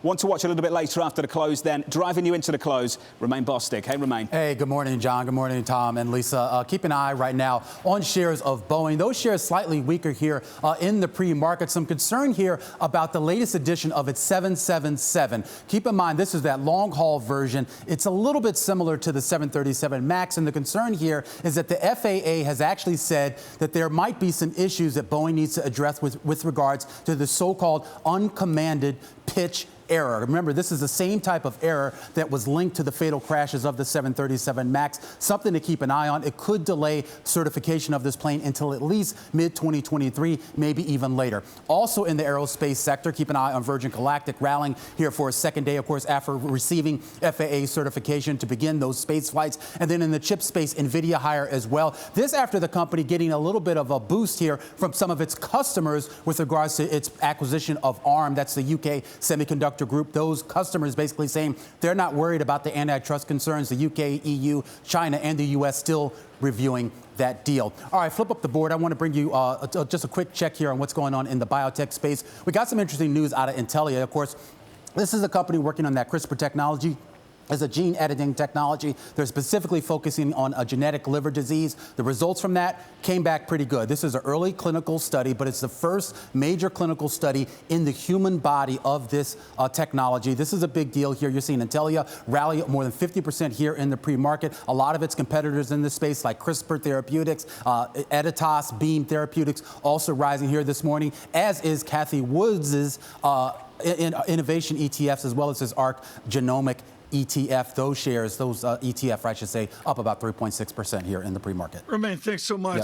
Want to watch a little bit later after the close then. Driving you into the close, Romaine Bostick. Hey, Romaine. Hey, good morning, John. Good morning, Tom and Lisa. Keep an eye right now on shares of Boeing. Those shares slightly weaker here in the pre-market. Some concern here about the latest edition of its 777. Keep in mind, this is that long-haul version. It's a little bit similar to the 737 MAX, and the concern here is that the FAA has actually said that there might be some issues that Boeing needs to address with regards to the so-called uncommanded pitch error. Remember, this is the same type of error that was linked to the fatal crashes of the 737 MAX. Something to keep an eye on. It could delay certification of this plane until at least mid-2023, maybe even later. Also in the aerospace sector, keep an eye on Virgin Galactic rallying here for a second day, of course, after receiving FAA certification to begin those space flights. And then in the chip space, Nvidia higher as well. This after the company getting a little bit of a boost here from some of its customers with regards to its acquisition of ARM. That's the UK semiconductor group. Those customers basically saying they're not worried about the antitrust concerns. The UK, EU, China, and the US still reviewing that deal. All right, flip up the board. I want to bring you just a quick check here on what's going on in the biotech space. We got some interesting news out of Nvidia. Of course, this is a company working on that CRISPR technology. As a gene editing technology. They're specifically focusing on a genetic liver disease. The results from that came back pretty good. This is an early clinical study, but it's the first major clinical study in the human body of this technology. This is a big deal here. You're seeing Nvidia rally more than 50% here in the pre-market. A lot of its competitors in this space, like CRISPR Therapeutics, Editas, Beam Therapeutics, also rising here this morning, as is Kathy Woods' innovation ETFs, as well as his ARC Genomic ETF, those shares, those ETF, I should say, up about 3.6% here in the pre-market. Romaine, thanks so much. Yep.